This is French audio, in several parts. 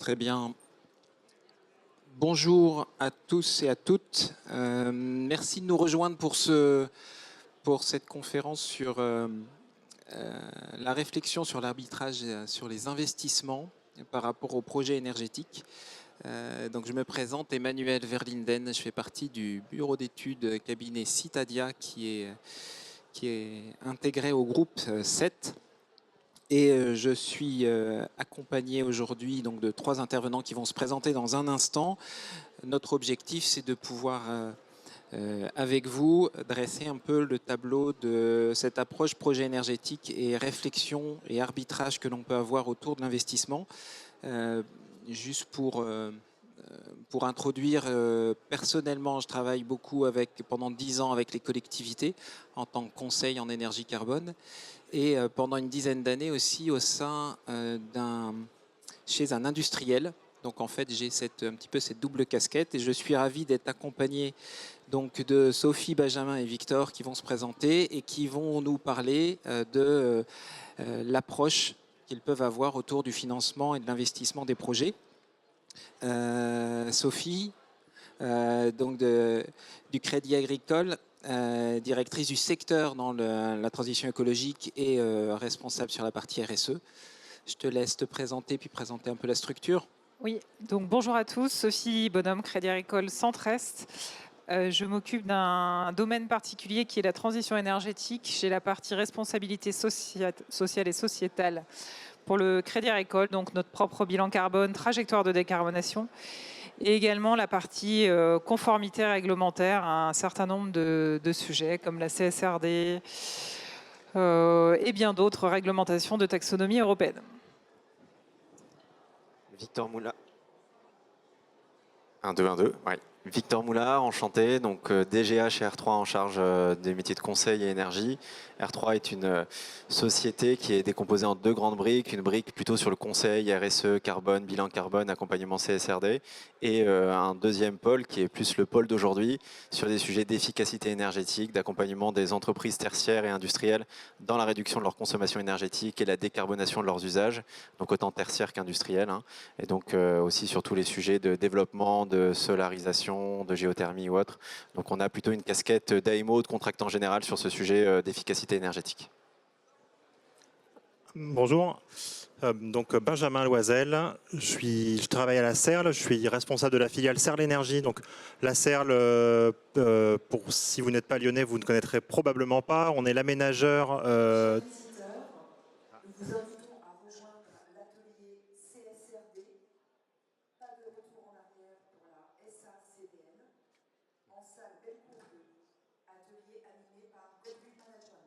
Très bien. Bonjour à tous et à toutes. Merci de nous rejoindre pour cette conférence sur la réflexion sur l'arbitrage, sur les investissements par rapport aux projets énergétiques. Donc je me présente, Emmanuel Verlinden, je fais partie du bureau d'études cabinet Citadia qui est intégré au groupe 7. Et je suis accompagné aujourd'hui donc de 3 intervenants qui vont se présenter dans un instant. Notre objectif, c'est de pouvoir, avec vous, dresser un peu le tableau de cette approche projet énergétique et réflexion et arbitrage que l'on peut avoir autour de l'investissement. Juste pour introduire, personnellement, je travaille beaucoup pendant 10 ans avec les collectivités en tant que conseil en énergie carbone. Et pendant une dizaine d'années aussi chez un industriel. Donc en fait, j'ai un petit peu cette double casquette et je suis ravi d'être accompagné donc de Sophie, Benjamin et Victor qui vont se présenter et qui vont nous parler de l'approche qu'ils peuvent avoir autour du financement et de l'investissement des projets. Sophie, donc du Crédit Agricole, directrice du secteur dans la transition écologique et responsable sur la partie RSE. Je te laisse te présenter puis présenter un peu la structure. Oui, donc bonjour à tous, Sophie Bonhomme, Crédit Agricole Centre-Est. Je m'occupe d'un domaine particulier qui est la transition énergétique. J'ai la partie responsabilité sociale et sociétale pour le Crédit Agricole, donc notre propre bilan carbone, trajectoire de décarbonation. Et également la partie conformité réglementaire à un certain nombre de sujets comme la CSRD et bien d'autres réglementations de taxonomie européenne. Victor Moula. 1, 2, 1, 2. Ouais. Victor Moula, enchanté, donc DGA chez R3 en charge des métiers de conseil et énergie. R3 est une société qui est décomposée en 2 grandes briques, une brique plutôt sur le conseil, RSE, carbone, bilan carbone, accompagnement CSRD, et un deuxième pôle qui est plus le pôle d'aujourd'hui sur des sujets d'efficacité énergétique, d'accompagnement des entreprises tertiaires et industrielles dans la réduction de leur consommation énergétique et la décarbonation de leurs usages, donc autant tertiaire qu'industriel, hein, et donc aussi sur tous les sujets de développement, de solarisation, de géothermie ou autre. Donc on a plutôt une casquette d'AMO, de contractant général sur ce sujet d'efficacité énergétique. Bonjour, donc Benjamin Loisel, je travaille à la CERL, je suis responsable de la filiale CERL Énergie. Donc la CERL, si vous n'êtes pas lyonnais, vous ne connaîtrez probablement pas. On est l'aménageur. Nous vous invitons à rejoindre l'atelier CSRD. Pas de retour en arrière pour la SACDN. En salle Belcourt 2, atelier animé par Godwin Management.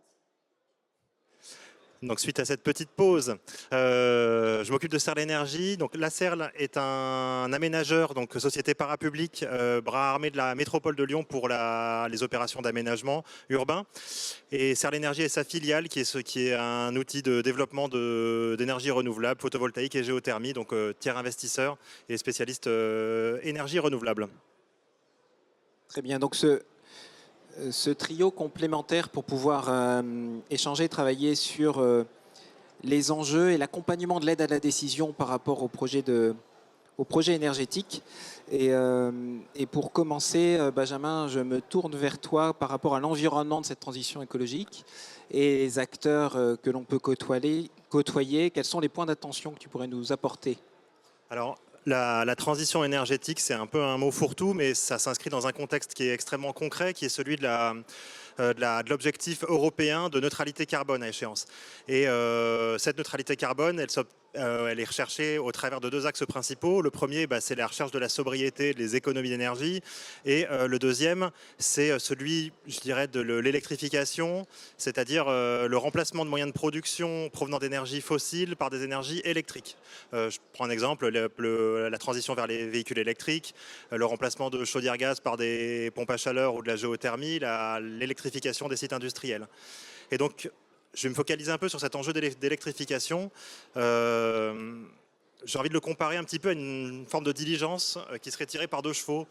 Donc suite à cette petite pause, je m'occupe de CERL Énergie. Donc la CERL est un aménageur, donc société parapublique, bras armé de la métropole de Lyon pour les opérations d'aménagement urbain. Et CERL Énergie est sa filiale qui est un outil de développement d'énergie renouvelable, photovoltaïque et géothermie, donc tiers investisseur et spécialiste énergie renouvelable. Très bien, donc ce trio complémentaire pour pouvoir échanger, travailler sur les enjeux et l'accompagnement de l'aide à la décision par rapport au projet énergétique. Et pour commencer, Benjamin, je me tourne vers toi par rapport à l'environnement de cette transition écologique et les acteurs que l'on peut côtoyer. Quels sont les points d'attention que tu pourrais nous apporter ? Alors, la transition énergétique, c'est un peu un mot fourre-tout, mais ça s'inscrit dans un contexte qui est extrêmement concret, qui est celui de l'objectif européen de neutralité carbone à échéance. Et cette neutralité carbone, elle est recherchée au travers de 2 axes principaux. Le premier, c'est la recherche de la sobriété, des économies d'énergie. Et le deuxième, c'est celui, je dirais, de l'électrification, c'est-à-dire le remplacement de moyens de production provenant d'énergies fossiles par des énergies électriques. Je prends un exemple, la transition vers les véhicules électriques, le remplacement de chaudières gaz par des pompes à chaleur ou de la géothermie, l'électrification des sites industriels. Et donc, je vais me focaliser un peu sur cet enjeu d'électrification. j'ai envie de le comparer un petit peu à une forme de diligence qui serait tirée par 2 chevaux.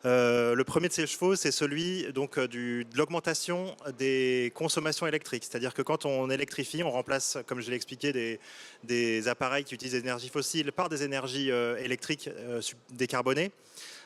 Le premier de ces chevaux, c'est celui donc, de l'augmentation des consommations électriques. C'est-à-dire que quand on électrifie, on remplace, comme je l'ai expliqué, des appareils qui utilisent des énergies fossiles par des énergies électriques décarbonées.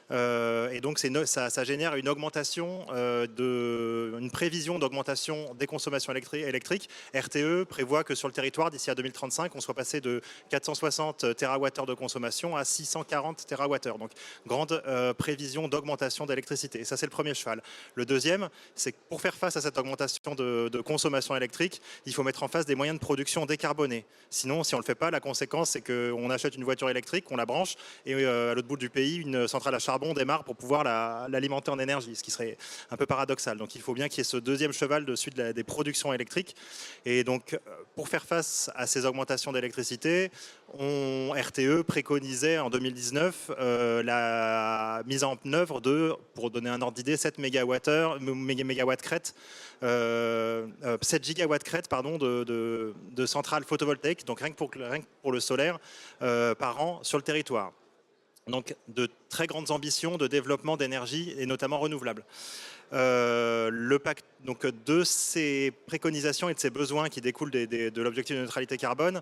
Et donc ça génère une augmentation, une prévision d'augmentation des consommations électriques. RTE prévoit que sur le territoire, d'ici à 2035, on soit passé de 460 TWh de consommation à 640 TWh. Donc grande prévision d'augmentation d'électricité. Et ça, c'est le premier cheval. Le deuxième, c'est que pour faire face à cette augmentation de consommation électrique, il faut mettre en place des moyens de production décarbonés. Sinon, si on ne le fait pas, la conséquence, c'est qu'on achète une voiture électrique, on la branche, et à l'autre bout du pays, une centrale à charbon démarre pour pouvoir l'alimenter en énergie, ce qui serait un peu paradoxal. Donc il faut bien qu'il y ait ce deuxième cheval dessus des productions électriques. Et donc pour faire face à ces augmentations d'électricité, RTE préconisait en 2019 la mise en œuvre de, pour donner un ordre d'idée, 7 mégawatts crête, 7 gigawatts crête pardon, de centrales photovoltaïques, donc rien que pour le solaire, par an sur le territoire. Donc de très grandes ambitions de développement d'énergie et notamment renouvelables. Le pacte donc, de ces préconisations et de ces besoins qui découlent de l'objectif de neutralité carbone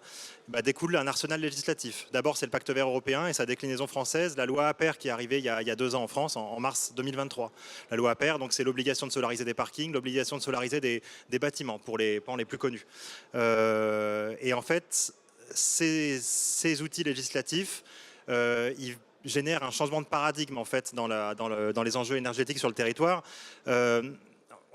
découle un arsenal législatif. D'abord, c'est le pacte vert européen et sa déclinaison française, la loi APER qui est arrivée il y a 2 ans en France, en mars 2023. La loi APER, donc c'est l'obligation de solariser des parkings, l'obligation de solariser des bâtiments pour les pans les plus connus. Et en fait, ces outils législatifs, ils génère un changement de paradigme en fait dans les enjeux énergétiques sur le territoire.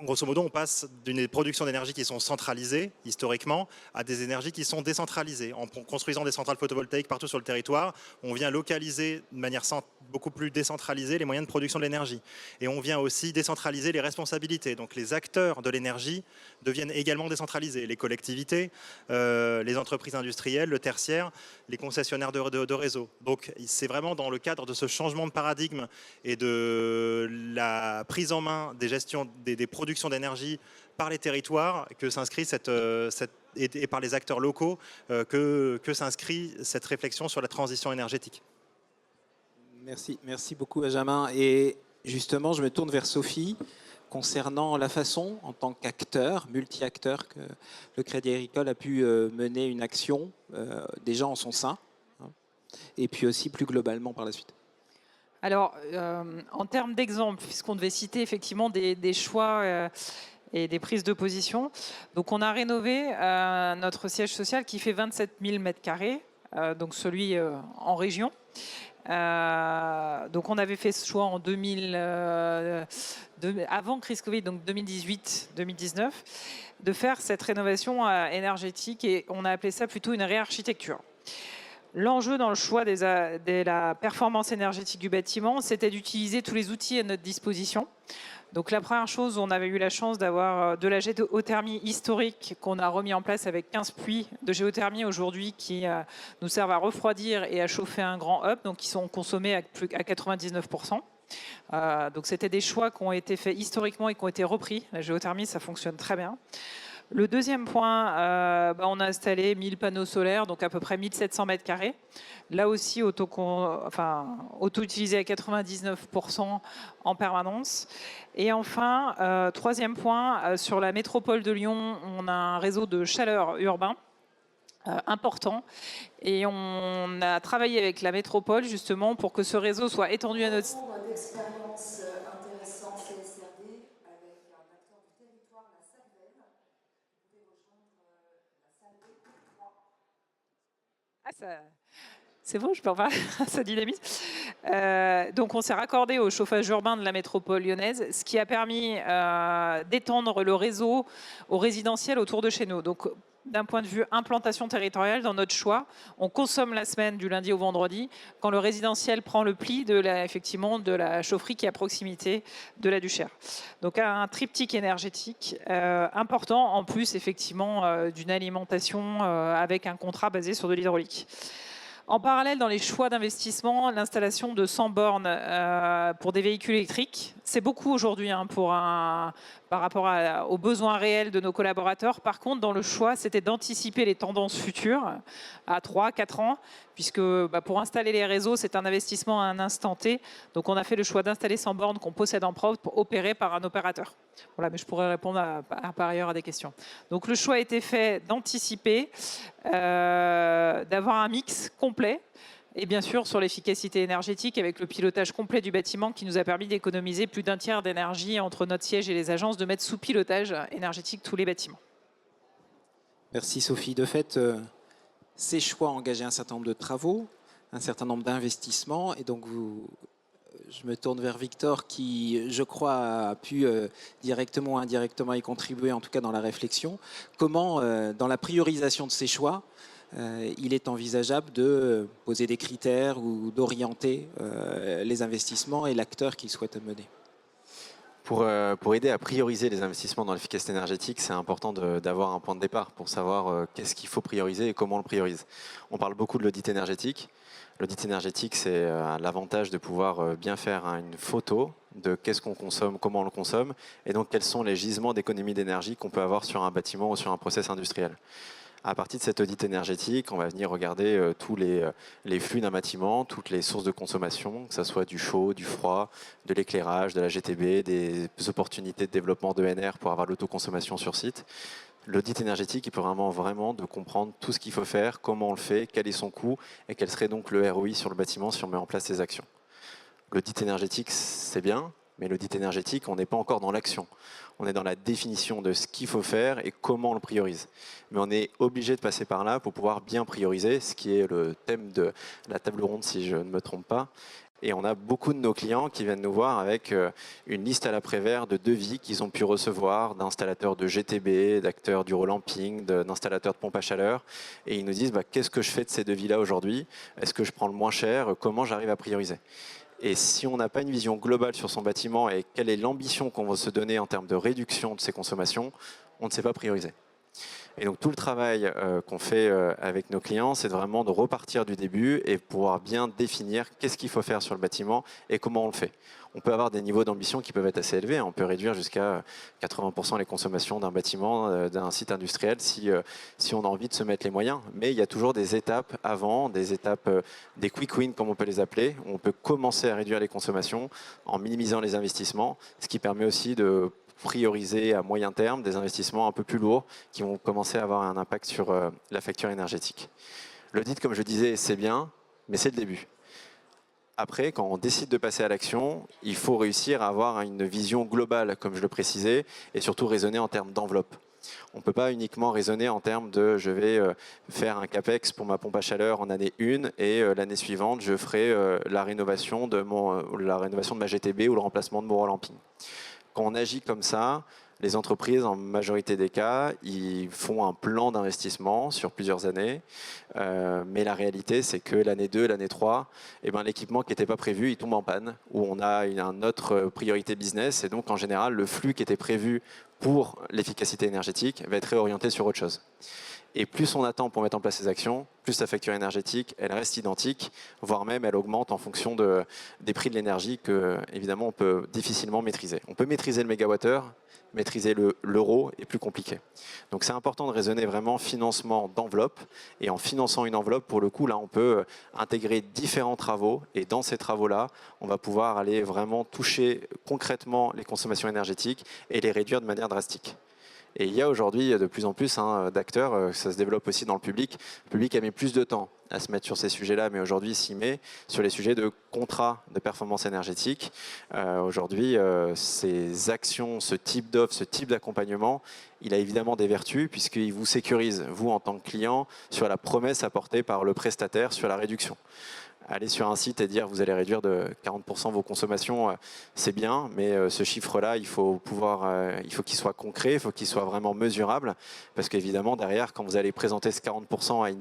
Grosso modo, on passe d'une production d'énergie qui sont centralisées historiquement à des énergies qui sont décentralisées. En construisant des centrales photovoltaïques partout sur le territoire, on vient localiser de manière beaucoup plus décentralisée les moyens de production de l'énergie. Et on vient aussi décentraliser les responsabilités. Donc les acteurs de l'énergie deviennent également décentralisés. Les collectivités, les entreprises industrielles, le tertiaire, les concessionnaires de réseau. Donc c'est vraiment dans le cadre de ce changement de paradigme et de la prise en main des gestions des production d'énergie par les territoires que s'inscrit et par les acteurs locaux que s'inscrit cette réflexion sur la transition énergétique. Merci beaucoup Benjamin. Et justement, je me tourne vers Sophie concernant la façon, en tant qu'acteur, multi-acteur, que le Crédit Agricole a pu mener une action déjà en son sein, et puis aussi plus globalement par la suite. Alors, en termes d'exemple, puisqu'on devait citer effectivement des choix et des prises de position, donc on a rénové notre siège social qui fait 27 000 m², donc celui en région. Donc on avait fait ce choix en avant crise Covid, donc 2018-2019, de faire cette rénovation énergétique, et on a appelé ça plutôt une réarchitecture. L'enjeu dans le choix de la performance énergétique du bâtiment, c'était d'utiliser tous les outils à notre disposition. Donc la première chose, on avait eu la chance d'avoir de la géothermie historique qu'on a remis en place avec 15 puits de géothermie aujourd'hui qui nous servent à refroidir et à chauffer un grand hub, donc qui sont consommés à 99%. Donc c'était des choix qui ont été faits historiquement et qui ont été repris. La géothermie, ça fonctionne très bien. Le deuxième point, on a installé 1000 panneaux solaires, donc à peu près 1700 m². Là aussi, auto-utilisé à 99% en permanence. Et enfin, troisième point, sur la métropole de Lyon, on a un réseau de chaleur urbain important. Et on a travaillé avec la métropole justement pour que ce réseau soit étendu à notre... D'expérience intéressante CSRD avec un acteur du territoire, la SADVEL. Vous pouvez rejoindre la salle B3. C'est bon, je peux en parler, ça dynamise. Donc on s'est raccordé au chauffage urbain de la métropole lyonnaise, ce qui a permis d'étendre le réseau au résidentiel autour de chez nous. Donc d'un point de vue implantation territoriale, dans notre choix, on consomme la semaine du lundi au vendredi, quand le résidentiel prend le pli effectivement de la chaufferie qui est à proximité de la Duchère. Donc un triptyque énergétique important, en plus effectivement d'une alimentation avec un contrat basé sur de l'hydraulique. En parallèle, dans les choix d'investissement, l'installation de 100 bornes pour des véhicules électriques, C'est beaucoup aujourd'hui par rapport aux besoins réels de nos collaborateurs. Par contre, dans le choix, c'était d'anticiper les tendances futures à 3-4 ans, puisque pour installer les réseaux, c'est un investissement à un instant T. Donc on a fait le choix d'installer sans borne qu'on possède en propre, opéré par un opérateur. Voilà, mais je pourrais répondre par ailleurs à des questions. Donc le choix a été fait d'anticiper, d'avoir un mix complet. Et bien sûr, sur l'efficacité énergétique, avec le pilotage complet du bâtiment qui nous a permis d'économiser plus d'un tiers d'énergie entre notre siège et les agences, de mettre sous pilotage énergétique tous les bâtiments. Merci Sophie. De fait, ces choix engageaient un certain nombre de travaux, un certain nombre d'investissements. Et donc, je me tourne vers Victor qui, je crois, a pu directement ou indirectement y contribuer, en tout cas dans la réflexion. Comment, dans la priorisation de ces choix, il est envisageable de poser des critères ou d'orienter les investissements et l'acteur qu'il souhaite mener. Pour aider à prioriser les investissements dans l'efficacité énergétique, c'est important d'avoir un point de départ pour savoir qu'est-ce qu'il faut prioriser et comment on le priorise. On parle beaucoup de l'audit énergétique. L'audit énergétique, c'est l'avantage de pouvoir bien faire une photo de qu'est-ce qu'on consomme, comment on le consomme, et donc quels sont les gisements d'économie d'énergie qu'on peut avoir sur un bâtiment ou sur un process industriel. À partir de cet audit énergétique, on va venir regarder tous les flux d'un bâtiment, toutes les sources de consommation, que ce soit du chaud, du froid, de l'éclairage, de la GTB, des opportunités de développement d'ENR pour avoir l'autoconsommation sur site. L'audit énergétique, il peut vraiment de comprendre tout ce qu'il faut faire, comment on le fait, quel est son coût et quel serait donc le ROI sur le bâtiment si on met en place ces actions. L'audit énergétique, c'est bien, mais l'audit énergétique, on n'est pas encore dans l'action. On est dans la définition de ce qu'il faut faire et comment on le priorise. Mais on est obligé de passer par là pour pouvoir bien prioriser, ce qui est le thème de la table ronde, si je ne me trompe pas. Et on a beaucoup de nos clients qui viennent nous voir avec une liste à l'après-vert de devis qu'ils ont pu recevoir d'installateurs de GTB, d'acteurs du relamping, d'installateurs de pompes à chaleur. Et ils nous disent qu'est-ce que je fais de ces devis-là aujourd'hui? Est-ce que je prends le moins cher? Comment j'arrive à prioriser? Et si on n'a pas une vision globale sur son bâtiment et quelle est l'ambition qu'on va se donner en termes de réduction de ses consommations, on ne sait pas prioriser. Et donc tout le travail qu'on fait avec nos clients, c'est vraiment de repartir du début et pouvoir bien définir qu'est-ce qu'il faut faire sur le bâtiment et comment on le fait. On peut avoir des niveaux d'ambition qui peuvent être assez élevés. On peut réduire jusqu'à 80% les consommations d'un bâtiment, d'un site industriel, si on a envie de se mettre les moyens. Mais il y a toujours des étapes avant, des étapes, des quick wins comme on peut les appeler, où on peut commencer à réduire les consommations en minimisant les investissements, ce qui permet aussi de prioriser à moyen terme des investissements un peu plus lourds qui vont commencer à avoir un impact sur la facture énergétique. L'audit, comme je disais, c'est bien, mais c'est le début. Après, quand on décide de passer à l'action, il faut réussir à avoir une vision globale, comme je le précisais, et surtout raisonner en termes d'enveloppe. On ne peut pas uniquement raisonner en termes de je vais faire un CAPEX pour ma pompe à chaleur en année 1 et l'année suivante, je ferai la rénovation de ma GTB ou le remplacement de mon relamping. Quand on agit comme ça, les entreprises, en majorité des cas, ils font un plan d'investissement sur plusieurs années. Mais la réalité, c'est que l'année 2, l'année 3, l'équipement qui n'était pas prévu, il tombe en panne, où on a une autre priorité business. Et donc, en général, le flux qui était prévu pour l'efficacité énergétique va être réorienté sur autre chose. Et plus on attend pour mettre en place ces actions, plus la facture énergétique, elle reste identique, voire même elle augmente en fonction des prix de l'énergie que, évidemment, on peut difficilement maîtriser. On peut maîtriser le mégawattheure, maîtriser l'euro est plus compliqué. Donc c'est important de raisonner vraiment financement d'enveloppe. Et en finançant une enveloppe, pour le coup, là, on peut intégrer différents travaux. Et dans ces travaux-là, on va pouvoir aller vraiment toucher concrètement les consommations énergétiques et les réduire de manière drastique. Et il y a aujourd'hui de plus en plus d'acteurs, ça se développe aussi dans le public. Le public a mis plus de temps à se mettre sur ces sujets-là, mais aujourd'hui s'y met sur les sujets de contrats de performance énergétique. Aujourd'hui, ces actions, ce type d'offre, ce type d'accompagnement, il a évidemment des vertus puisqu'il vous sécurise, vous en tant que client, sur la promesse apportée par le prestataire sur la réduction. Aller sur un site et dire vous allez réduire de 40% vos consommations, c'est bien, mais ce chiffre-là, il faut qu'il soit concret, il faut qu'il soit vraiment mesurable, parce qu'évidemment, derrière, quand vous allez présenter ce 40% à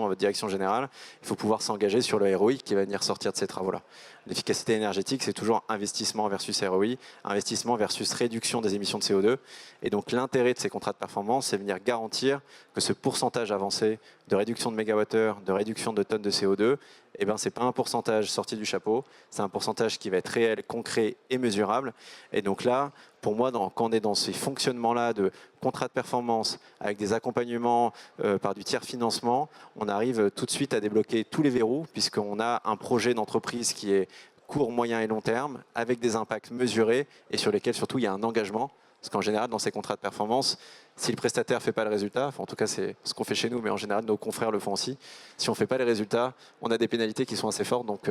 votre direction générale, il faut pouvoir s'engager sur le ROI qui va venir sortir de ces travaux-là. L'efficacité énergétique, c'est toujours investissement versus ROI, investissement versus réduction des émissions de CO2. Et donc l'intérêt de ces contrats de performance, c'est venir garantir que ce pourcentage avancé de réduction de mégawattheures, de réduction de tonnes de CO2 eh ben, ce n'est pas un pourcentage sorti du chapeau, c'est un pourcentage qui va être réel, concret et mesurable. Et donc là, pour moi, quand on est dans ces fonctionnements-là de contrat de performance, avec des accompagnements par du tiers financement, on arrive tout de suite à débloquer tous les verrous, puisqu'on a un projet d'entreprise qui est court, moyen et long terme, avec des impacts mesurés et sur lesquels surtout il y a un engagement. Parce qu'en général, dans ces contrats de performance, si le prestataire ne fait pas le résultat, enfin, en tout cas c'est ce qu'on fait chez nous, mais en général nos confrères le font aussi, si on ne fait pas les résultats, on a des pénalités qui sont assez fortes, donc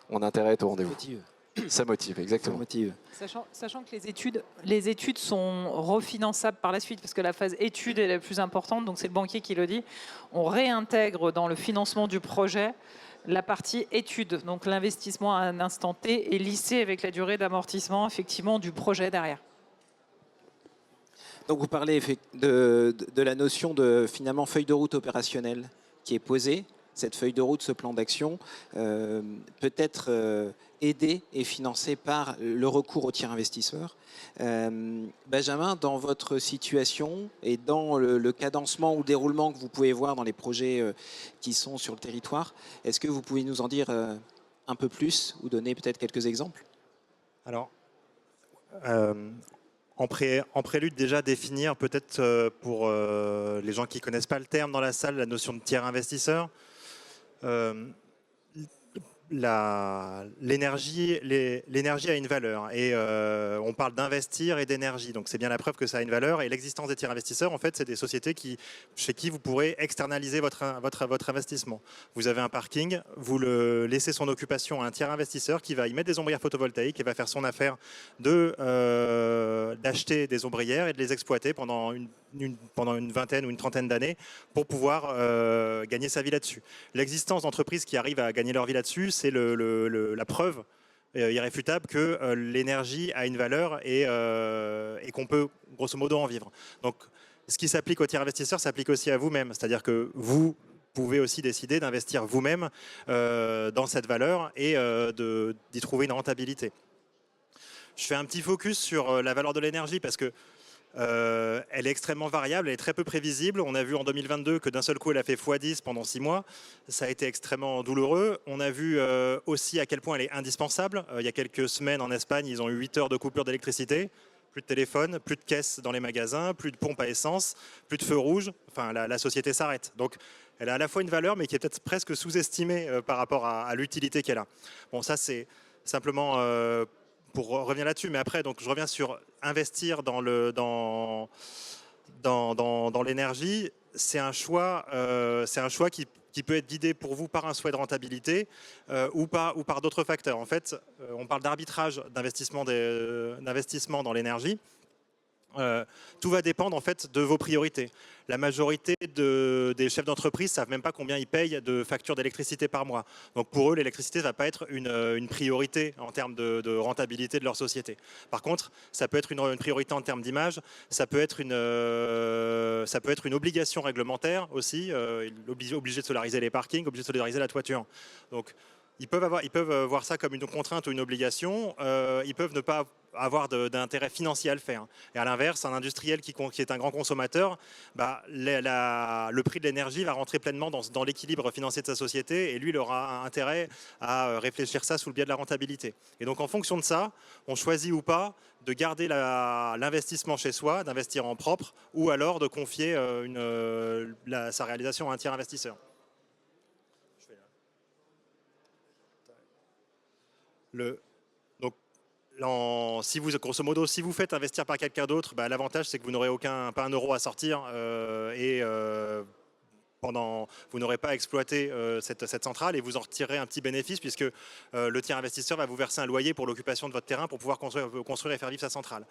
on a intérêt à être au rendez-vous. Ça motive, exactement. Ça motive. Sachant que les études sont refinançables par la suite, parce que la phase étude est la plus importante, donc c'est le banquier qui le dit. On réintègre dans le financement du projet la partie étude, donc l'investissement à un instant T est lissé avec la durée d'amortissement effectivement du projet derrière. Donc vous parlez de la notion de finalement feuille de route opérationnelle qui est posée. Cette feuille de route, ce plan d'action, peut être aidé et financé par le recours au tiers investisseur. Benjamin, dans votre situation et dans le cadencement ou déroulement que vous pouvez voir dans les projets qui sont sur le territoire, est-ce que vous pouvez nous en dire un peu plus ou donner peut-être quelques exemples? Alors, en prélude, déjà définir peut-être pour les gens qui ne connaissent pas le terme dans la salle, la notion de tiers investisseur. L'énergie a une valeur et on parle d'investir et d'énergie, donc c'est bien la preuve que ça a une valeur. Et l'existence des tiers investisseurs, en fait, c'est des sociétés chez qui vous pourrez externaliser votre investissement. Vous avez un parking, vous le laissez son occupation à un tiers investisseur qui va y mettre des ombrières photovoltaïques et va faire son affaire d'acheter des ombrières et de les exploiter pendant une vingtaine ou une trentaine d'années pour pouvoir gagner sa vie là-dessus. L'existence d'entreprises qui arrivent à gagner leur vie là-dessus, c'est la preuve irréfutable que l'énergie a une valeur et qu'on peut grosso modo en vivre. Donc ce qui s'applique aux tiers investisseurs s'applique aussi à vous-même, c'est-à-dire que vous pouvez aussi décider d'investir vous-même dans cette valeur et d'y trouver une rentabilité. Je fais un petit focus sur la valeur de l'énergie parce que elle est extrêmement variable, elle est très peu prévisible. On a vu en 2022 que d'un seul coup elle a fait x10 pendant 6 mois. Ça a été extrêmement douloureux. On a vu aussi à quel point elle est indispensable. Il y a quelques semaines en Espagne, ils ont eu 8 heures de coupure d'électricité. Plus de téléphone, plus de caisses dans les magasins, plus de pompes à essence, plus de feux rouges. Enfin, la société s'arrête. Donc elle a à la fois une valeur, mais qui est peut-être presque sous-estimée par rapport à l'utilité qu'elle a. Bon, ça c'est simplement pour revenir là-dessus, mais après, donc, je reviens sur investir dans l'énergie. C'est un choix qui peut être guidé pour vous par un souhait de rentabilité ou par d'autres facteurs. En fait, on parle d'arbitrage d'investissement dans l'énergie. Tout va dépendre en fait de vos priorités. La majorité des chefs d'entreprise ne savent même pas combien ils payent de factures d'électricité par mois. Donc pour eux, l'électricité ne va pas être une priorité en termes de rentabilité de leur société. Par contre, ça peut être une priorité en termes d'image, ça peut être une obligation réglementaire aussi, obligé de solariser les parkings, obligé de solariser la toiture. Donc ils peuvent voir ça comme une contrainte ou une obligation. Ils peuvent ne pas avoir d'intérêt financier à le faire. Et à l'inverse, un industriel qui est un grand consommateur, le prix de l'énergie va rentrer pleinement dans l'équilibre financier de sa société et lui, il aura intérêt à réfléchir ça sous le biais de la rentabilité. Et donc, en fonction de ça, on choisit ou pas de garder l'investissement chez soi, d'investir en propre, ou alors de confier sa réalisation à un tiers investisseur. Grosso modo, si vous faites investir par quelqu'un d'autre, l'avantage c'est que vous n'aurez pas un euro à sortir vous n'aurez pas exploité cette centrale et vous en retirerez un petit bénéfice puisque le tiers investisseur va vous verser un loyer pour l'occupation de votre terrain pour pouvoir construire et faire vivre sa centrale.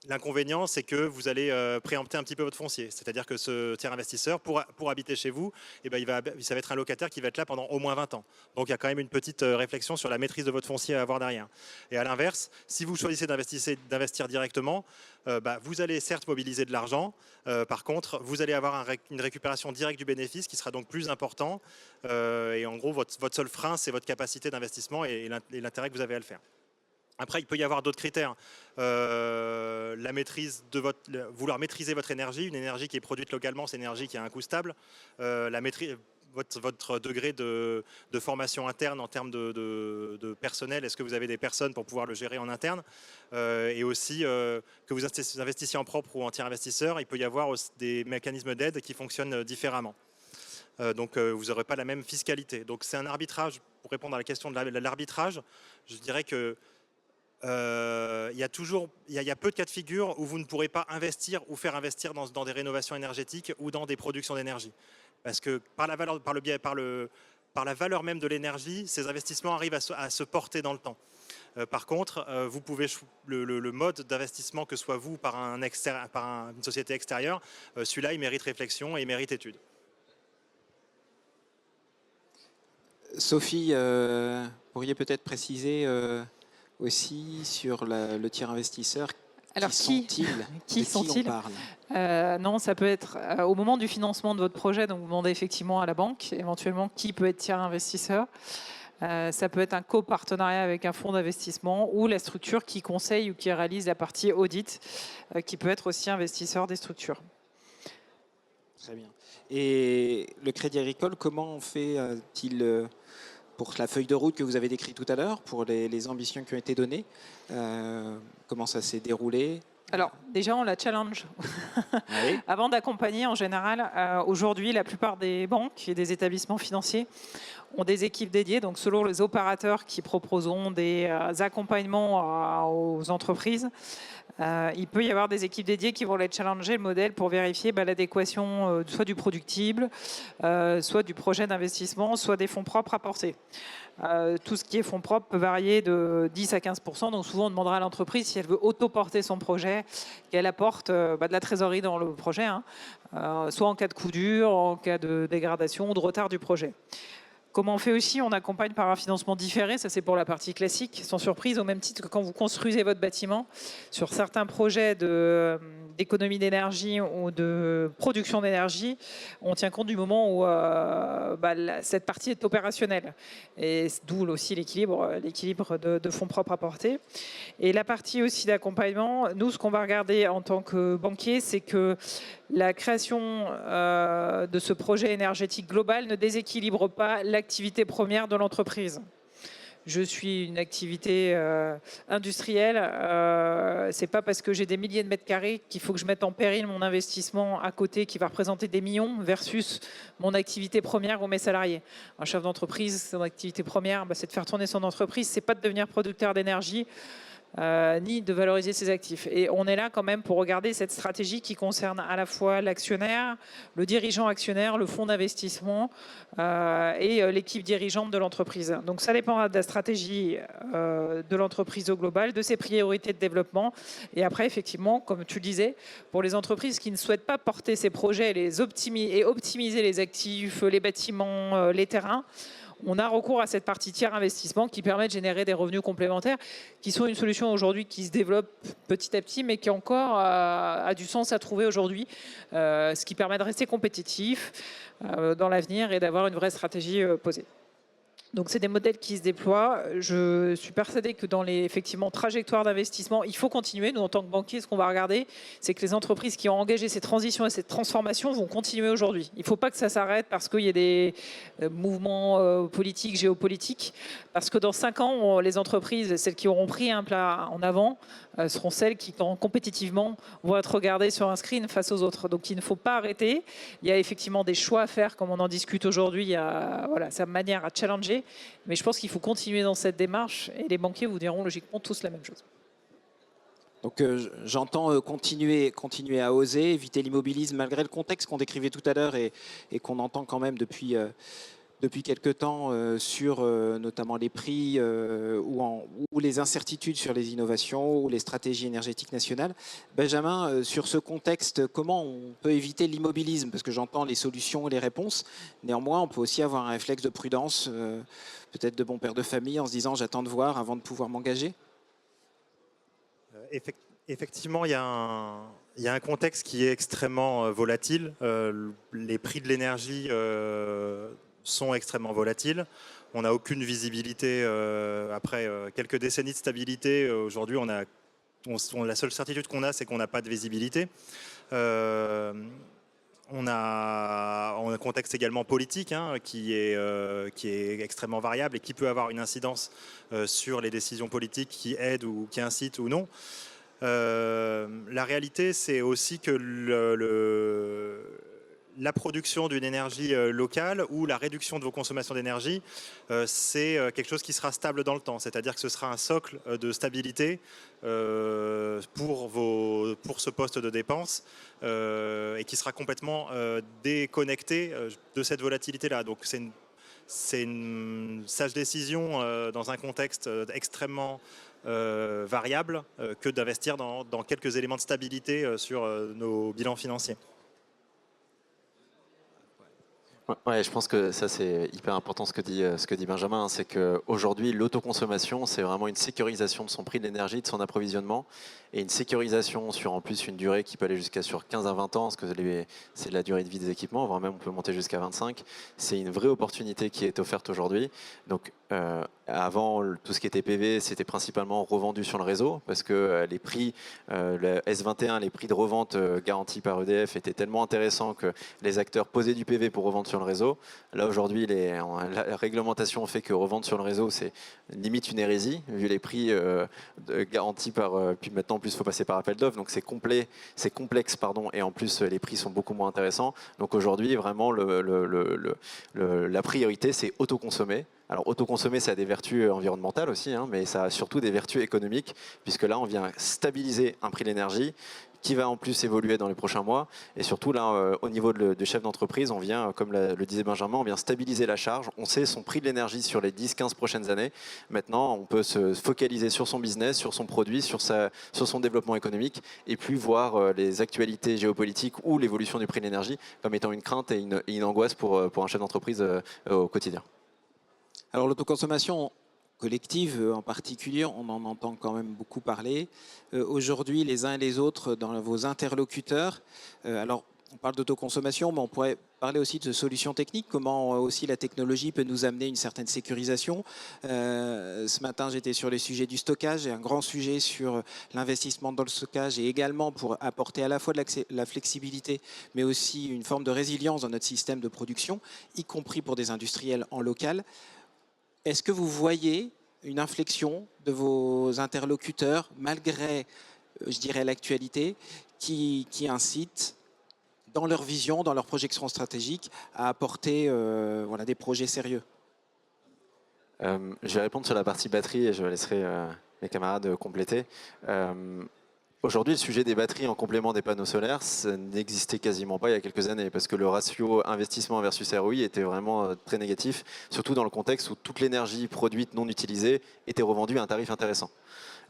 L'inconvénient, c'est que vous allez préempter un petit peu votre foncier. C'est-à-dire que ce tiers investisseur, pour habiter chez vous, ça va être un locataire qui va être là pendant au moins 20 ans. Donc il y a quand même une petite réflexion sur la maîtrise de votre foncier à avoir derrière. Et à l'inverse, si vous choisissez d'investir directement, vous allez certes mobiliser de l'argent. Par contre, vous allez avoir une récupération directe du bénéfice qui sera donc plus important. Et en gros, votre seul frein, c'est votre capacité d'investissement et l'intérêt que vous avez à le faire. Après, il peut y avoir d'autres critères. Vouloir maîtriser votre énergie, une énergie qui est produite localement, c'est une énergie qui a un coût stable. votre degré de formation interne en termes de personnel. Est-ce que vous avez des personnes pour pouvoir le gérer en interne? Et aussi, que vous investissiez en propre ou en tiers investisseur, il peut y avoir aussi des mécanismes d'aide qui fonctionnent différemment. Donc vous n'aurez pas la même fiscalité. Donc c'est un arbitrage. Pour répondre à la question de l'arbitrage, je dirais que il y a peu de cas de figure où vous ne pourrez pas investir ou faire investir dans des rénovations énergétiques ou dans des productions d'énergie. Parce que par la valeur même de l'énergie, ces investissements arrivent à se porter dans le temps. Par contre, vous pouvez le mode d'investissement, que ce soit vous par une société extérieure, celui-là, il mérite réflexion et il mérite étude. Sophie, pourriez peut-être préciser aussi sur le tiers investisseur. Alors, qui sont-ils? On parle Non, ça peut être au moment du financement de votre projet, donc vous demandez effectivement à la banque, éventuellement, qui peut être tiers investisseur. Ça peut être un copartenariat avec un fonds d'investissement ou la structure qui conseille ou qui réalise la partie audit, qui peut être aussi investisseur des structures. Très bien. Et le Crédit Agricole, comment fait-il pour la feuille de route que vous avez décrite tout à l'heure, pour les ambitions qui ont été données, comment ça s'est déroulé? Alors, déjà, on la challenge. Oui. Avant d'accompagner, en général, aujourd'hui, la plupart des banques et des établissements financiers ont des équipes dédiées. Donc, selon les opérateurs qui proposeront des accompagnements aux entreprises, il peut y avoir des équipes dédiées qui vont les challenger le modèle pour vérifier l'adéquation soit du productible, soit du projet d'investissement, soit des fonds propres apportés. Tout ce qui est fonds propres peut varier de 10 à 15%. Donc souvent, on demandera à l'entreprise si elle veut auto-porter son projet, qu'elle apporte de la trésorerie dans le projet, soit en cas de coup dur, en cas de dégradation ou de retard du projet. Comment on fait aussi? On accompagne par un financement différé, ça c'est pour la partie classique, sans surprise, au même titre que quand vous construisez votre bâtiment. Sur certains projets d'économie d'énergie ou de production d'énergie, on tient compte du moment où cette partie est opérationnelle. Et d'où aussi l'équilibre de fonds propres apportés. Et la partie aussi d'accompagnement, nous ce qu'on va regarder en tant que banquier, c'est que la création de ce projet énergétique global ne déséquilibre pas l'activité première de l'entreprise. Je suis une activité industrielle. C'est pas parce que j'ai des milliers de mètres carrés qu'il faut que je mette en péril mon investissement à côté qui va représenter des millions versus mon activité première ou mes salariés. Un chef d'entreprise, son activité première, c'est de faire tourner son entreprise. C'est pas de devenir producteur d'énergie. Ni de valoriser ses actifs. Et on est là quand même pour regarder cette stratégie qui concerne à la fois l'actionnaire, le dirigeant actionnaire, le fonds d'investissement et l'équipe dirigeante de l'entreprise. Donc ça dépendra de la stratégie de l'entreprise au global, de ses priorités de développement. Et après, effectivement, comme tu le disais, pour les entreprises qui ne souhaitent pas porter ces projets et optimiser les actifs, les bâtiments, les terrains, on a recours à cette partie tiers investissement qui permet de générer des revenus complémentaires, qui sont une solution aujourd'hui qui se développe petit à petit, mais qui encore a du sens à trouver aujourd'hui, ce qui permet de rester compétitif dans l'avenir et d'avoir une vraie stratégie posée. Donc, c'est des modèles qui se déploient. Je suis persuadée que dans les trajectoires d'investissement, il faut continuer. Nous, en tant que banquiers, ce qu'on va regarder, c'est que les entreprises qui ont engagé ces transitions et cette transformation vont continuer aujourd'hui. Il ne faut pas que ça s'arrête parce qu'il y ait des mouvements politiques, géopolitiques. Parce que dans 5 ans, les entreprises, celles qui auront pris un plat en avant, seront celles qui, compétitivement, vont être regardées sur un screen face aux autres. Donc, il ne faut pas arrêter. Il y a effectivement des choix à faire, comme on en discute aujourd'hui. Il y a sa manière à challenger. Mais je pense qu'il faut continuer dans cette démarche et les banquiers vous diront logiquement tous la même chose. Donc j'entends continuer à oser, éviter l'immobilisme malgré le contexte qu'on décrivait tout à l'heure et qu'on entend quand même depuis quelques temps sur notamment les prix ou les incertitudes sur les innovations ou les stratégies énergétiques nationales. Benjamin, sur ce contexte, comment on peut éviter l'immobilisme? Parce que j'entends les solutions et les réponses. Néanmoins, on peut aussi avoir un réflexe de prudence, peut-être de bon père de famille, en se disant j'attends de voir avant de pouvoir m'engager. Effectivement, il y a un contexte qui est extrêmement volatile. Les prix de l'énergie sont extrêmement volatiles. On n'a aucune visibilité après quelques décennies de stabilité. Aujourd'hui, la seule certitude qu'on a, c'est qu'on n'a pas de visibilité. On a un contexte également politique qui est extrêmement variable et qui peut avoir une incidence sur les décisions politiques qui aident ou qui incitent ou non. La réalité, c'est aussi que la production d'une énergie locale ou la réduction de vos consommations d'énergie, c'est quelque chose qui sera stable dans le temps. C'est-à-dire que ce sera un socle de stabilité pour ce poste de dépense et qui sera complètement déconnecté de cette volatilité-là. Donc c'est une sage décision dans un contexte extrêmement variable que d'investir dans quelques éléments de stabilité sur nos bilans financiers. Ouais, je pense que ça c'est hyper important ce que dit Benjamin, hein, c'est qu'aujourd'hui l'autoconsommation c'est vraiment une sécurisation de son prix de l'énergie, de son approvisionnement et une sécurisation sur en plus une durée qui peut aller jusqu'à sur 15 à 20 ans, parce que c'est la durée de vie des équipements, voire même on peut monter jusqu'à 25. C'est une vraie opportunité qui est offerte aujourd'hui. Donc avant, tout ce qui était PV, c'était principalement revendu sur le réseau parce que les prix, le S21, les prix de revente garantis par EDF étaient tellement intéressants que les acteurs posaient du PV pour revendre sur le réseau. Là, aujourd'hui, la réglementation fait que revendre sur le réseau, c'est limite une hérésie, vu les prix garantis par... puis maintenant, en plus, il faut passer par appel d'offres, donc c'est complexe, pardon, et en plus, les prix sont beaucoup moins intéressants. Donc aujourd'hui, vraiment, la priorité, c'est autoconsommer. Alors autoconsommer, ça a des vertus environnementales aussi, hein, mais ça a surtout des vertus économiques, puisque là, on vient stabiliser un prix de l'énergie qui va en plus évoluer dans les prochains mois. Et surtout, là, au niveau de chef d'entreprise, on vient, comme le disait Benjamin, on vient stabiliser la charge. On sait son prix de l'énergie sur les 10-15 prochaines années. Maintenant, on peut se focaliser sur son business, sur son produit, sur son développement économique, et puis voir les actualités géopolitiques ou l'évolution du prix de l'énergie comme étant une crainte et une angoisse pour un chef d'entreprise au quotidien. Alors l'autoconsommation collective en particulier, on en entend quand même beaucoup parler. Aujourd'hui, les uns et les autres, dans vos interlocuteurs, alors on parle d'autoconsommation, mais on pourrait parler aussi de solutions techniques, comment aussi la technologie peut nous amener une certaine sécurisation. Ce matin, j'étais sur les sujets du stockage, et un grand sujet sur l'investissement dans le stockage, et également pour apporter à la fois de la flexibilité, mais aussi une forme de résilience dans notre système de production, y compris pour des industriels en local. Est-ce que vous voyez une inflexion de vos interlocuteurs, malgré, je dirais, l'actualité, qui incite, dans leur vision, dans leur projection stratégique, à apporter des projets sérieux? Je vais répondre sur la partie batterie et je laisserai mes camarades compléter. Aujourd'hui, le sujet des batteries en complément des panneaux solaires, ça n'existait quasiment pas il y a quelques années parce que le ratio investissement versus ROI était vraiment très négatif, surtout dans le contexte où toute l'énergie produite non utilisée était revendue à un tarif intéressant.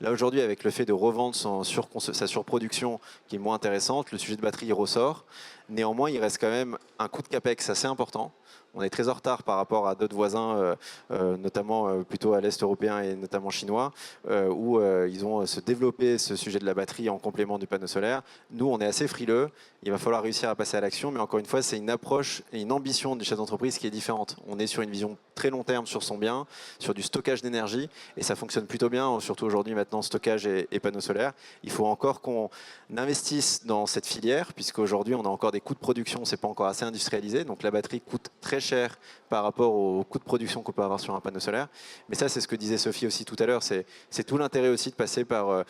Là aujourd'hui, avec le fait de revendre sa surproduction qui est moins intéressante, le sujet de batterie ressort. Néanmoins, il reste quand même un coût de capex assez important. On est très en retard par rapport à d'autres voisins, notamment plutôt à l'Est européen et notamment chinois, où ils ont se développé ce sujet de la batterie en complément du panneau solaire. Nous, on est assez frileux. Il va falloir réussir à passer à l'action, mais encore une fois, c'est une approche et une ambition des chefs d'entreprise qui est différente. On est sur une vision très long terme sur son bien, sur du stockage d'énergie, et ça fonctionne plutôt bien, surtout aujourd'hui maintenant, stockage et panneaux solaires. Il faut encore qu'on investisse dans cette filière, puisqu'aujourd'hui, on a encore des coûts de production, c'est pas encore assez industrialisé, donc la batterie coûte très cher par rapport au coût de production qu'on peut avoir sur un panneau solaire. Mais ça, c'est ce que disait Sophie aussi tout à l'heure, c'est tout l'intérêt aussi de passer par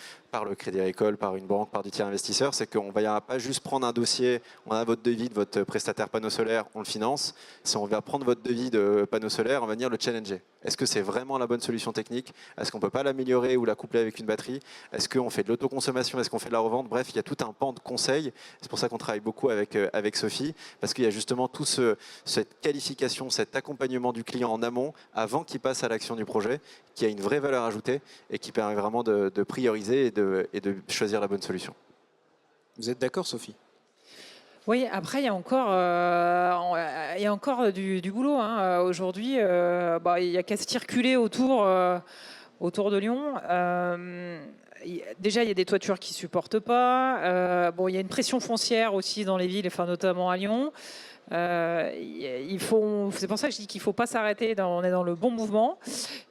le Crédit Agricole, par une banque, par du tiers investisseur, c'est qu'on ne va pas juste prendre un dossier, on a votre devis de votre prestataire panneau solaire, on le finance, c'est on va prendre votre devis de panneau solaire, on va venir le challenger. Est-ce que c'est vraiment la bonne solution technique? Est-ce qu'on ne peut pas l'améliorer ou la coupler avec une batterie? Est-ce qu'on fait de l'autoconsommation? Est-ce qu'on fait de la revente? Bref, il y a tout un pan de conseils. C'est pour ça qu'on travaille beaucoup avec Sophie, parce qu'il y a justement tout cette qualification, cet accompagnement du client en amont, avant qu'il passe à l'action du projet, qui a une vraie valeur ajoutée et qui permet vraiment de prioriser et de choisir la bonne solution. Vous êtes d'accord, Sophie? Oui, après, il y a encore du boulot. Hein. Aujourd'hui, il n'y a qu'à circuler autour de Lyon. Déjà, il y a des toitures qui ne supportent pas. Il y a une pression foncière aussi dans les villes, enfin, notamment à Lyon. C'est pour ça que je dis qu'il ne faut pas s'arrêter, on est dans le bon mouvement,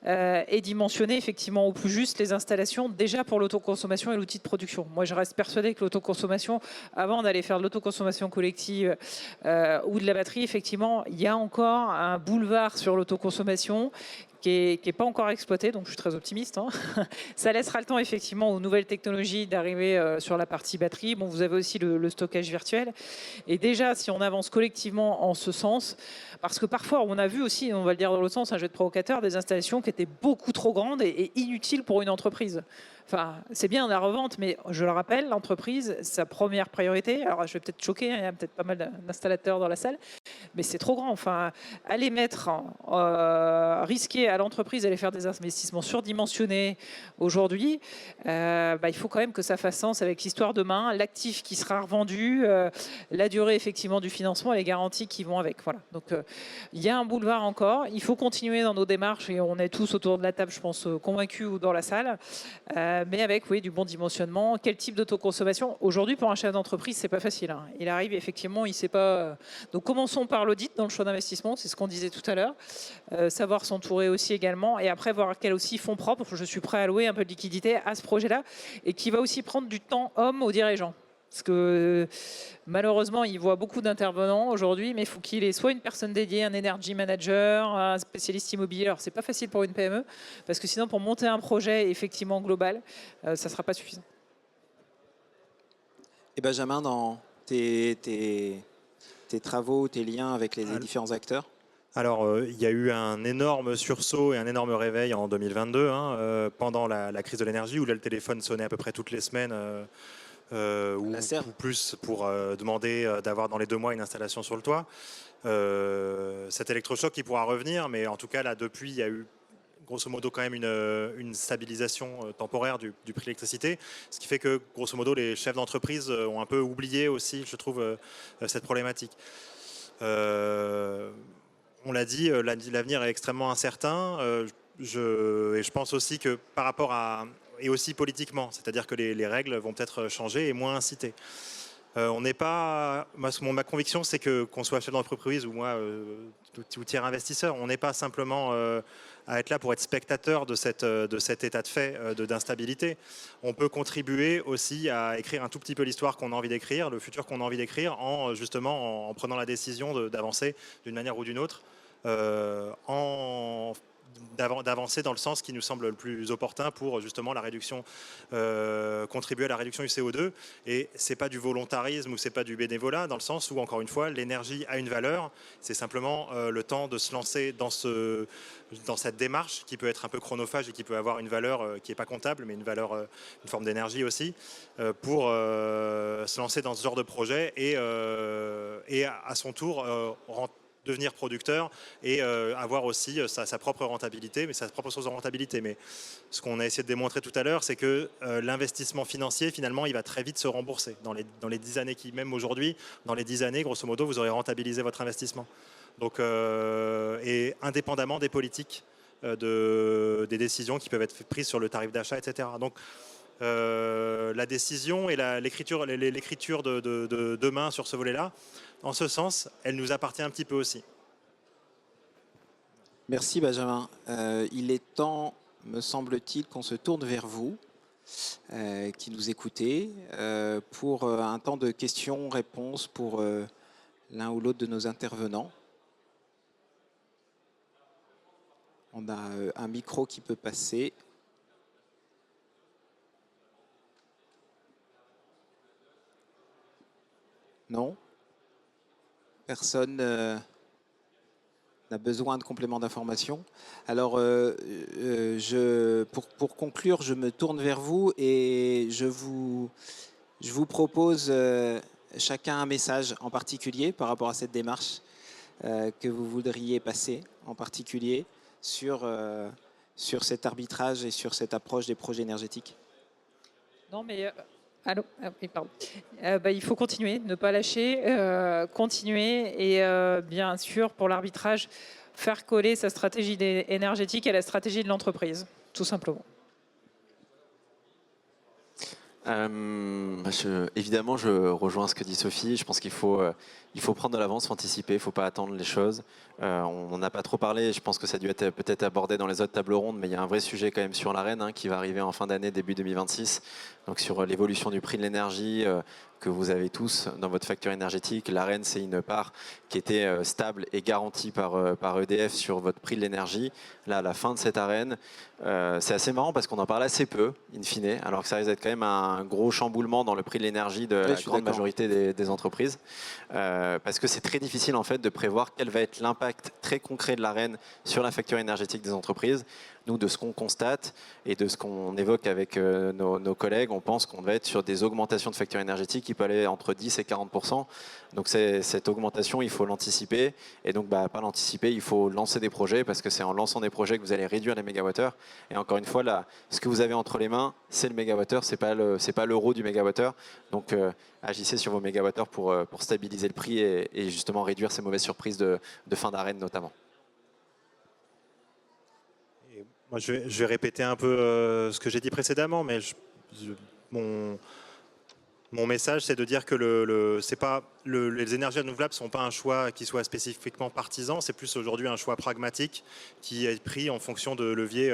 et dimensionner effectivement au plus juste les installations déjà pour l'autoconsommation et l'outil de production. Moi, je reste persuadée que l'autoconsommation, avant d'aller faire de l'autoconsommation collective ou de la batterie, effectivement, il y a encore un boulevard sur l'autoconsommation qui n'est pas encore exploité, donc je suis très optimiste. Hein. Ça laissera le temps effectivement aux nouvelles technologies d'arriver sur la partie batterie. Bon, vous avez aussi le stockage virtuel. Et déjà, si on avance collectivement en ce sens, parce que parfois on a vu aussi, on va le dire dans l'autre sens, un jeu de provocateur, des installations qui étaient beaucoup trop grandes et inutiles pour une entreprise. Enfin, c'est bien la revente, mais je le rappelle, l'entreprise, sa première priorité, alors je vais peut-être choquer, il y a peut-être pas mal d'installateurs dans la salle, mais c'est trop grand. Enfin, aller mettre, risquer à l'entreprise d'aller faire des investissements surdimensionnés aujourd'hui, il faut quand même que ça fasse sens avec l'histoire demain, l'actif qui sera revendu, la durée effectivement du financement et les garanties qui vont avec. Voilà. Donc, il y a un boulevard encore. Il faut continuer dans nos démarches et on est tous autour de la table, je pense, convaincus ou dans la salle. Mais avec du bon dimensionnement. Quel type d'autoconsommation? Aujourd'hui, pour un chef d'entreprise, c'est pas facile. Hein. Il arrive effectivement, il sait pas. Donc, commençons par l'audit dans le choix d'investissement, c'est ce qu'on disait tout à l'heure. Savoir s'entourer aussi également, et après voir quels aussi fonds propres. Je suis prêt à allouer un peu de liquidité à ce projet-là, et qui va aussi prendre du temps homme aux dirigeants. Parce que malheureusement, il voit beaucoup d'intervenants aujourd'hui, mais il faut qu'il ait soit une personne dédiée, un energy manager, un spécialiste immobilier. Alors, c'est pas facile pour une PME, parce que sinon, pour monter un projet effectivement global, ça ne sera pas suffisant. Et Benjamin, dans tes travaux, tes liens avec les différents acteurs? Alors, il y a eu un énorme sursaut et un énorme réveil en 2022, pendant la crise de l'énergie, où là, le téléphone sonnait à peu près toutes les semaines. Ou plus pour demander d'avoir dans les 2 mois une installation sur le toit. Cet électrochoc qui pourra revenir, mais en tout cas là depuis il y a eu grosso modo quand même une stabilisation temporaire du prix de l'électricité, ce qui fait que grosso modo les chefs d'entreprise ont un peu oublié aussi, je trouve, cette problématique. On l'a dit, l'avenir est extrêmement incertain. Et je pense aussi que par rapport à et aussi politiquement, c'est-à-dire que les règles vont peut-être changer et moins inciter. On n'est pas, ma conviction, c'est que qu'on soit chef d'entreprise ou moi, ou tiers investisseur, on n'est pas simplement à être là pour être spectateur de cet état de fait d'instabilité. On peut contribuer aussi à écrire un tout petit peu l'histoire qu'on a envie d'écrire, le futur qu'on a envie d'écrire, justement en prenant la décision d'avancer d'une manière ou d'une autre, d'avancer dans le sens qui nous semble le plus opportun pour justement la réduction, contribuer à la réduction du CO2. Et c'est pas du volontarisme ou c'est pas du bénévolat, dans le sens où, encore une fois, l'énergie a une valeur. C'est simplement le temps de se lancer dans cette démarche qui peut être un peu chronophage et qui peut avoir une valeur qui n'est pas comptable, mais une forme d'énergie aussi, pour se lancer dans ce genre de projet et à son tour devenir producteur et avoir aussi sa propre rentabilité, mais sa propre source de rentabilité. Mais ce qu'on a essayé de démontrer tout à l'heure, c'est que l'investissement financier, finalement, il va très vite se rembourser. Dans les 10 années même aujourd'hui, dans les 10 années, grosso modo, vous aurez rentabilisé votre investissement. Donc, et indépendamment des politiques, des décisions qui peuvent être prises sur le tarif d'achat, etc. Donc, la décision et l'écriture de demain sur ce volet-là, en ce sens, elle nous appartient un petit peu aussi. Merci Benjamin. Il est temps, me semble-t-il, qu'on se tourne vers vous, qui nous écoutez, pour un temps de questions-réponses pour l'un ou l'autre de nos intervenants. On a un micro qui peut passer. Non ? Personne n'a besoin de complément d'information. Alors, pour conclure, je me tourne vers vous et je vous propose chacun un message en particulier par rapport à cette démarche que vous voudriez passer en particulier sur cet arbitrage et sur cette approche des projets énergétiques. Non, mais... Allô, oui, pardon. Il faut continuer, ne pas lâcher, continuer et bien sûr pour l'arbitrage, faire coller sa stratégie énergétique à la stratégie de l'entreprise, tout simplement. Évidemment, je rejoins ce que dit Sophie. Je pense qu'il faut prendre de l'avance, faut anticiper, il ne faut pas attendre les choses. On n'a pas trop parlé, je pense que ça a dû être peut-être abordé dans les autres tables rondes, mais il y a un vrai sujet quand même sur l'Arenh qui va arriver en fin d'année, début 2026. Donc sur l'évolution du prix de l'énergie que vous avez tous dans votre facture énergétique. L'Arenh, c'est une part qui était stable et garantie par EDF sur votre prix de l'énergie. Là, à la fin de cette Arenh, c'est assez marrant parce qu'on en parle assez peu, in fine, alors que ça risque d'être quand même un gros chamboulement dans le prix de l'énergie de la grande majorité des entreprises. Parce que c'est très difficile en fait de prévoir quel va être l'impact très concret de l'Arenh sur la facture énergétique des entreprises. Nous, de ce qu'on constate et de ce qu'on évoque avec nos collègues, on pense qu'on va être sur des augmentations de facture énergétique qui peuvent aller entre 10 et 40%. Donc cette augmentation, il faut l'anticiper. Et donc, pas l'anticiper, il faut lancer des projets parce que c'est en lançant des projets que vous allez réduire les mégawattheures. Et encore une fois, là, ce que vous avez entre les mains, c'est le mégawattheure, c'est pas l'euro du mégawattheure. Donc, agissez sur vos mégawattheures pour stabiliser le prix et justement réduire ces mauvaises surprises de fin d'Arenh notamment. Moi, je vais répéter un peu ce que j'ai dit précédemment, mais mon message, c'est de dire que les énergies renouvelables ne sont pas un choix qui soit spécifiquement partisan, c'est plus aujourd'hui un choix pragmatique qui est pris en fonction de leviers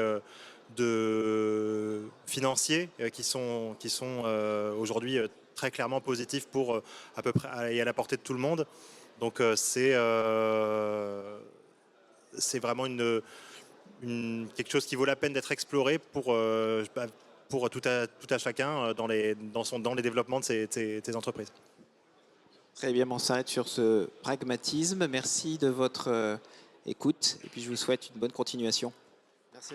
financiers qui sont aujourd'hui très clairement positifs pour à peu près et à la portée de tout le monde. Donc c'est vraiment quelque chose qui vaut la peine d'être exploré pour tout à chacun dans les développements de ces entreprises. Très bien, on s'arrête sur ce pragmatisme. Merci de votre écoute et puis je vous souhaite une bonne continuation. Merci.